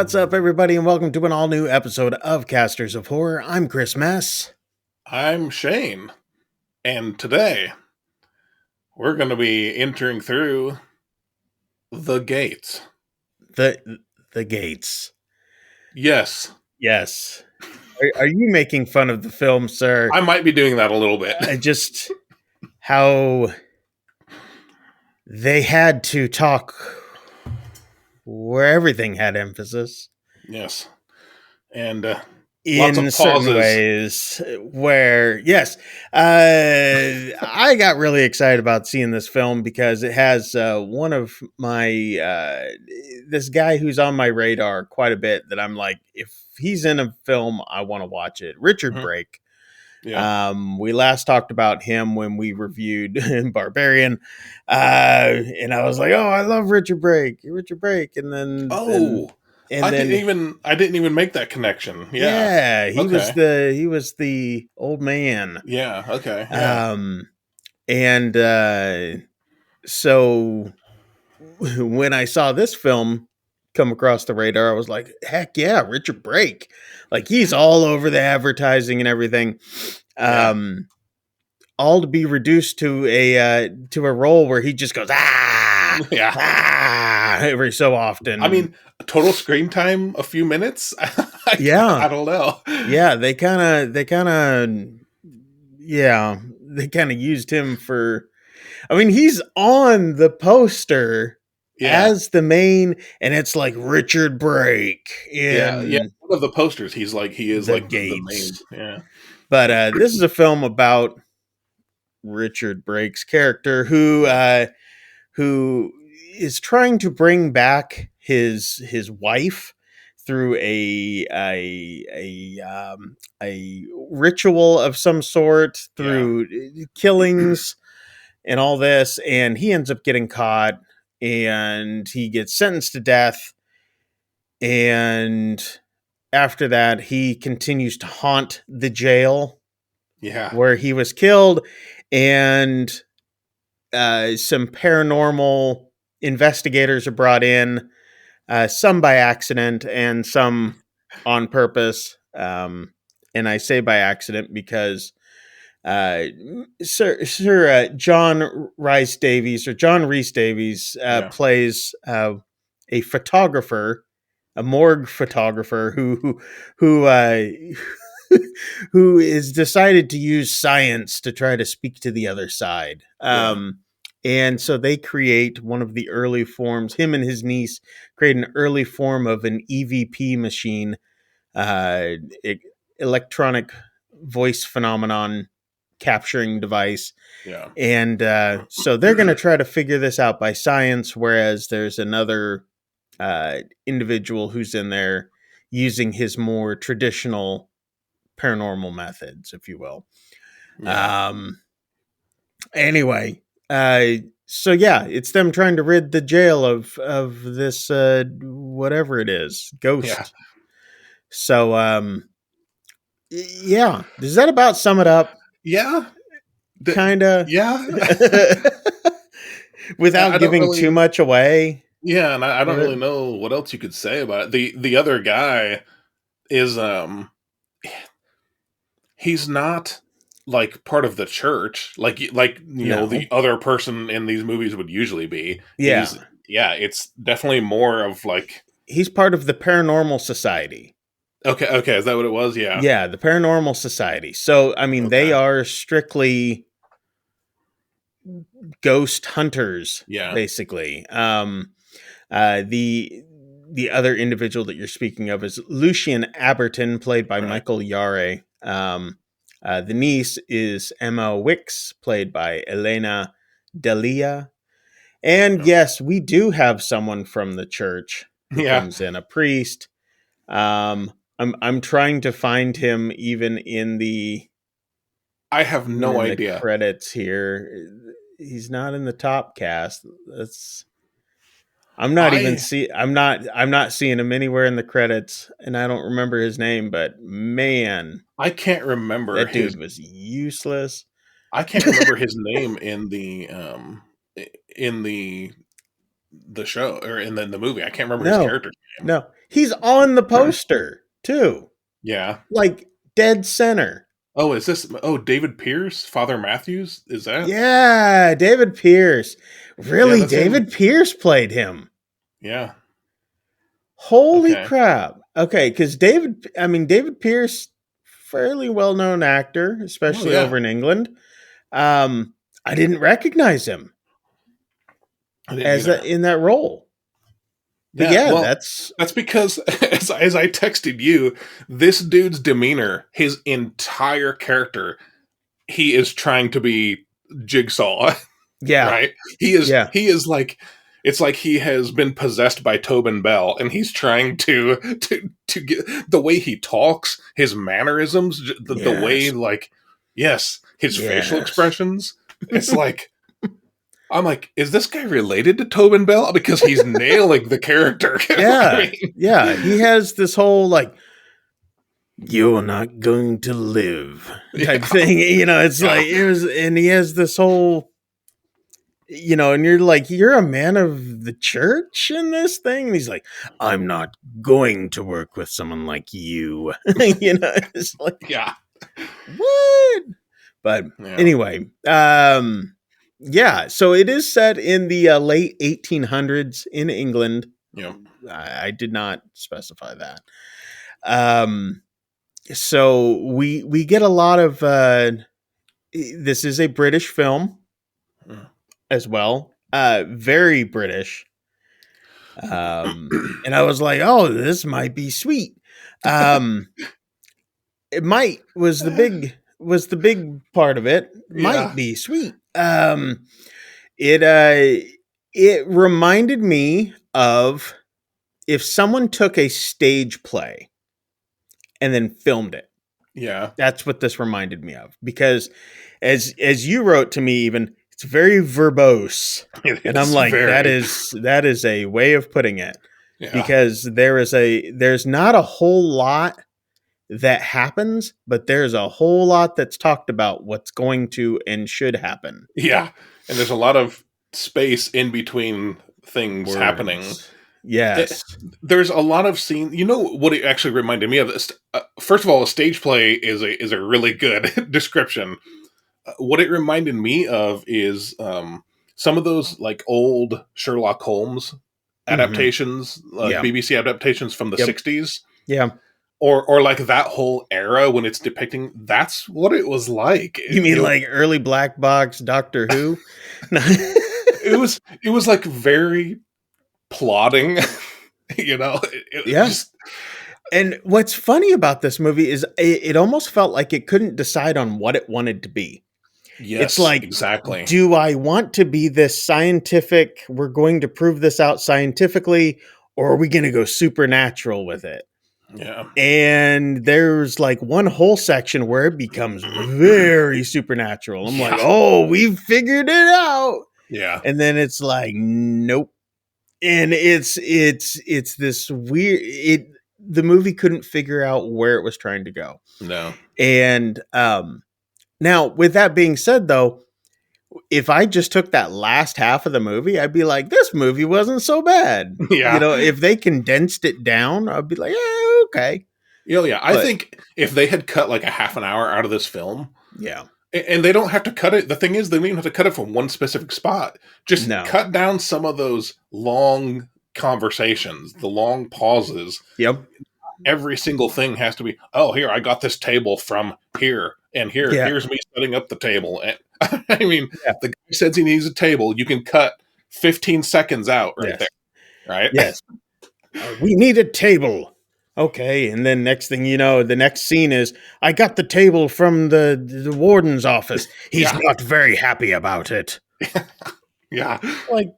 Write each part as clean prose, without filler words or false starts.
What's up, everybody, and welcome to an all new episode of Casters of Horror. I'm Chris Mess. I'm Shane, and today we're going to be entering through the gates. The gates. Yes, Yes. Are you making fun of the film, sir? I might be doing that a little bit. Just how they had to talk where everything had emphasis. Yes, and In lots of certain pauses. ways where I got really excited about seeing this film because it has one of my this guy who's on my radar quite a bit that I'm like, if he's in a film I want to watch it. Richard Mhm. Brake. Yeah. We last talked about him when we reviewed Barbarian, and I was like, oh, I love Richard Brake, and then I didn't even make that connection. Yeah. he was the old man. Yeah. Okay. Yeah. And so when I saw this film come across the radar, I was like, heck yeah, Richard Brake. Like, he's all over the advertising and everything. All to be reduced to a role where he just goes every so often. I mean, total screen time a few minutes. Yeah, I don't know. Yeah, they kind of used him for. I mean, he's on the poster as the main, and it's like Richard Brake. Yeah. One of the posters, he is the like gates. the main. Yeah. But this is a film about Richard Brake's character who is trying to bring back his wife through a ritual of some sort, through killings and all this, and he ends up getting caught and he gets sentenced to death, and after that he continues to haunt the jail where he was killed, and some paranormal investigators are brought in, some by accident and some on purpose. And I say by accident because Sir John Rhys Davies plays a photographer, a morgue photographer who who is decided to use science to try to speak to the other side. And so they create one of the early forms. Him and his niece create an early form of an EVP machine, electronic voice phenomenon capturing device. And so they're going to try to figure this out by science, whereas there's another individual who's in there using his more traditional paranormal methods, if you will. Anyway, so yeah, it's them trying to rid the jail of this whatever it is, ghost. Yeah. So yeah, does that about sum it up? Yeah. Kind of. Yeah. Without giving too much away. Yeah, and I don't really know what else you could say about it. The other guy is he's not like part of the church, like you know, the other person in these movies would usually be. Yeah. It's definitely more of like, he's part of the Paranormal Society. Okay, is that what it was? Yeah. Yeah, the Paranormal Society. So, I mean, they are strictly ghost hunters, basically. The other individual that you're speaking of is Lucian Aberton, played by Michael Yare. The niece is Emma Wicks, played by Elena Delia. And yes, we do have someone from the church who comes in, a priest. I'm trying to find him even in the. I have no idea. The credits here. He's not in the top cast. I'm not seeing him anywhere in the credits, and I don't remember his name, but man, I can't remember. That dude was useless. I can't remember his name in the show or in the movie. I can't remember his character's name. No, He's on the poster too, Yeah. like dead center. Oh, is this? Oh, David Pierce, Father Matthews. Is that? Yeah, David Pierce. Yeah, Really, that's him. David Pierce played him. Yeah. Holy Okay. crap. Okay, because David Pierce, fairly well known actor, Oh especially yeah. over in England. I didn't recognize him I didn't as either. in that role. But Yeah. yeah, Well, that's that's because as I texted you, this dude's demeanor, his entire character, he is trying to be Jigsaw. yeah, Right? He is. yeah, He is like. It's like he has been possessed by Tobin Bell, and he's trying to get the way he talks, his mannerisms, the way yes, like, yes, his facial yes. expressions. It's like I'm like, is this guy related to Tobin Bell? Because he's nailing the character. I Yeah, mean, yeah. He has this whole like "you're not going to live" type yeah, thing. It's yeah, like and he has this whole, and you're like, you're a man of the church in this thing. And he's like, I'm not going to work with someone like you. It's like, yeah, what? But yeah, anyway, yeah. So it is set in the late 1800s in England. yeah, I did not specify that. Um, so we get a lot of. This is a British film yeah. as well. Very British. And I was like, oh, this might be sweet. Um, it might was the big part of it. Might Yeah. be sweet. It it reminded me of if someone took a stage play and then filmed it. Yeah. That's what this reminded me of, because as you wrote to me, even it's very verbose, It and I'm is like, very. that is a way of putting it, Yeah. because there's not a whole lot that happens, but there's a whole lot that's talked about what's going to and should happen. Yeah. And there's a lot of space in between things happening. Words. Yes. There's a lot of scene. You know what it actually reminded me of? This. First of all, a stage play is a really good description. What it reminded me of is some of those like old Sherlock Holmes Mhm. adaptations, like Yeah. BBC adaptations from the Yep. '60s, Yeah. or like that whole era when it's depicting. That's what it was like. You mean like early black box Doctor Who? It was like very plotting. It Yeah. just And what's funny about this movie is it almost felt like it couldn't decide on what it wanted to be. It's yes, like, exactly. do I want to be this scientific? We're going to prove this out scientifically, or are we going to go supernatural with it? Yeah, And there's like one whole section where it becomes very supernatural. I'm like, yeah, oh, we've figured it out. yeah. And then it's like, nope. And it's this weird the movie couldn't figure out where it was trying to go. No, And now, with that being said, though, if I just took that last half of the movie, I'd be like, this movie wasn't so bad. yeah. If they condensed it down, I'd be like, yeah, okay. Yeah. I But think if they had cut like a half an hour out of this film, yeah, and they don't have to cut it. The thing is, they don't even have to cut it from one specific spot. Just no. cut down some of those long conversations, the long pauses. Yep. Every single thing has to be, oh, here, I got this table from here, and Yeah. here's me setting up the table. And I mean, Yeah. the guy says he needs a table. You can cut 15 seconds out right Yes. there, right? Yes. We need a table. Okay. And then next thing you know, the next scene is, I got the table from the warden's office. He's Yeah. not very happy about it. Yeah. Like,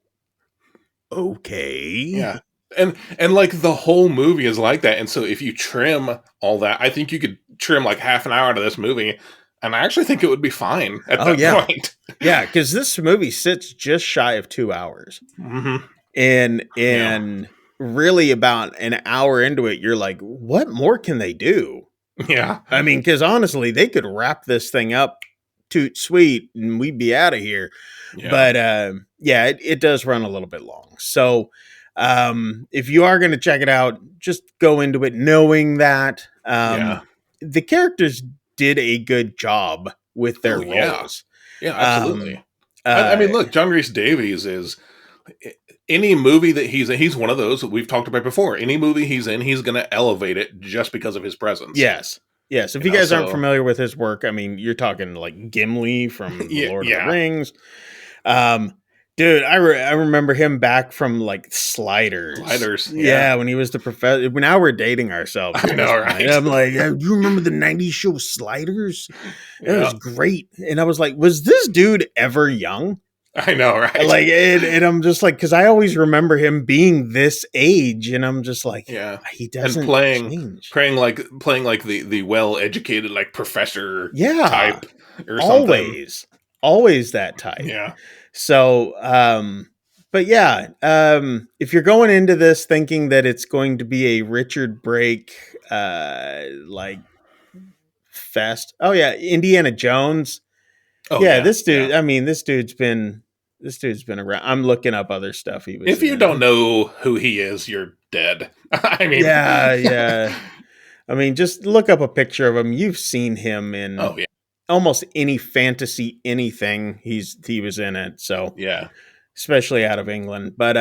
okay. Yeah. And like the whole movie is like that. And so if you trim all that, I think you could trim like half an hour out of this movie, and I actually think it would be fine at Oh, that yeah. point. Yeah, because this movie sits just shy of 2 hours. Hmm. And really about an hour into it, you're like, what more can they do? Yeah. I mean, because honestly, they could wrap this thing up toot sweet and we'd be out of here. Yeah. But yeah, it does run a little bit long. So If you are going to check it out, just go into it knowing that Yeah. the characters did a good job with their Oh yeah. roles. Yeah, Um, absolutely. I uh, mean, look, John Rhys Davies is any movie that he's in, he's one of those that we've talked about before. Any movie he's in, he's going to elevate it just because of his presence. yes. Yes. If You you know, guys aren't so familiar with his work, I mean, you're talking like Gimli from The yeah, Lord of the yeah, Rings. Um, dude, I remember him back from like Sliders. Sliders, yeah. Yeah, when he was the professor. Now we're dating ourselves I at this know, point. right? I'm like, "Yeah, do you remember the '90s show Sliders? It Yeah, was great." And I was like, was this dude ever young? I know, right? Like, and I'm just like, because I always remember him being this age, and I'm just like, Yeah, he and doesn't change. playing like the well educated like professor Yeah, type or something. always that type. Yeah, So, but yeah, if you're going into this thinking that it's going to be a Richard Brake, like fest, oh yeah, Indiana Jones. oh Yeah, yeah, this dude. yeah. I mean, this dude's been around. I'm looking up other stuff he was If you don't in. know who he is, you're dead. I mean, Yeah, yeah. I mean, just look up a picture of him. You've seen him in oh yeah, almost any fantasy anything he was in it. So, yeah, especially out of England. But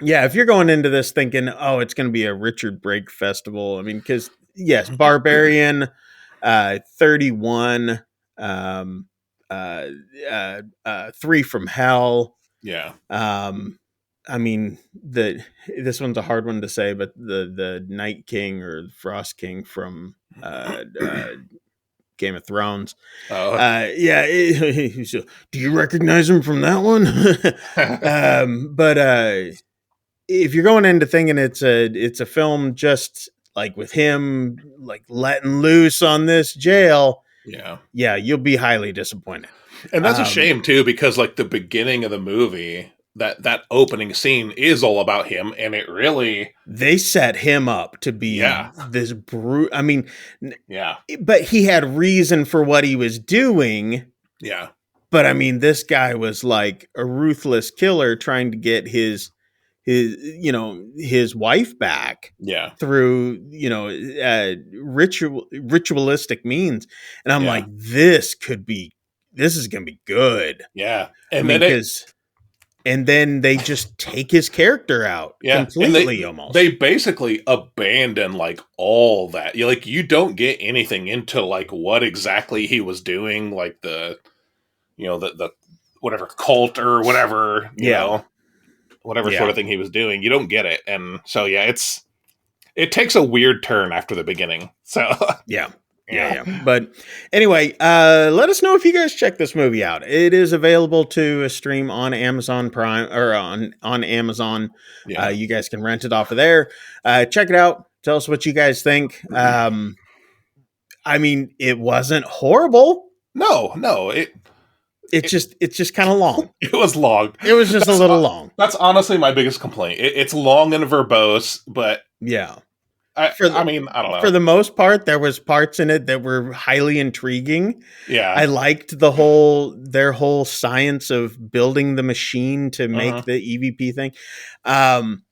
yeah, if you're going into this thinking, oh, it's going to be a Richard Brake festival, I mean, because yes, Barbarian, 31, um, uh, Three from Hell. yeah. I mean, this one's a hard one to say, but the Night King or the Frost King from Game of Thrones. Oh, Yeah, so, do you recognize him from that one? But if you're going into thinking it's a film just like with him like letting loose on this jail, yeah. yeah, you'll be highly disappointed. And that's a Um, shame too, because like the beginning of the movie, that opening scene is all about him, and it really, they set him up to be yeah, this brute. I mean, yeah, but he had reason for what he was doing. yeah, But I mean, this guy was like a ruthless killer trying to get his wife back yeah, through ritualistic means, and I'm yeah, like, this is gonna be good. yeah. I And mean, then it, because and then they just take his character out yeah, and completely, almost. they basically abandon like all that. You don't get anything into like what exactly he was doing, like the whatever cult or whatever, Yeah, whatever sort yeah. of thing he was doing. You don't get it, and so yeah, it takes a weird turn after the beginning. So Yeah. yeah, Yeah. But anyway, let us know if you guys check this movie out. It is available to stream on Amazon Prime or on Amazon. yeah. You guys can rent it off of there. Check it out. Tell us what you guys think. I mean, it wasn't horrible. No, It's just kind of long. it was long. It was just a That's little long. That's honestly my biggest complaint. It's long and verbose, but Yeah. I For I the mean, I don't know. for the most part, there was parts in it that were highly intriguing. Yeah. I liked their whole science of building the machine to make Uh-huh. the EVP thing. Um,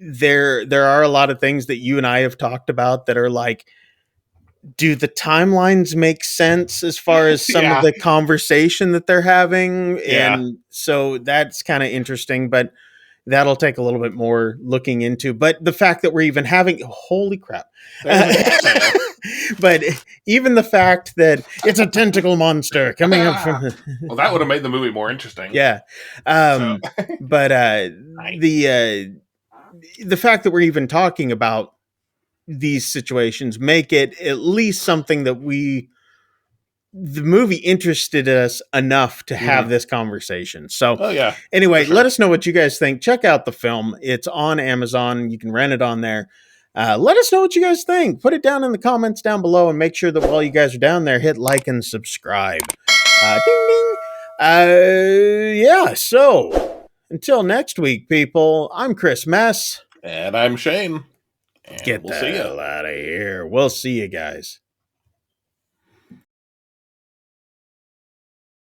there are a lot of things that you and I have talked about that are like, do the timelines make sense as far as some of Yeah. the conversation that they're having? Yeah. And so that's kind of interesting, but that'll take a little bit more looking into. But the fact that we're even having, holy crap. Yeah. But even the fact that it's a tentacle monster coming up from Well, that would have made the movie more interesting. yeah. So, But the fact that we're even talking about these situations make it at least something that the movie interested us enough to have this conversation. So oh yeah. anyway, For sure. let us know what you guys think. Check out the film. It's on Amazon. You can rent it on there. Let us know what you guys think. Put it down in the comments down below, and make sure that while you guys are down there, hit like and subscribe. Ding ding. Yeah. So until next week, people. I'm Chris Mess. And I'm Shane. And Get we'll the see you. hell out of here. We'll see you guys.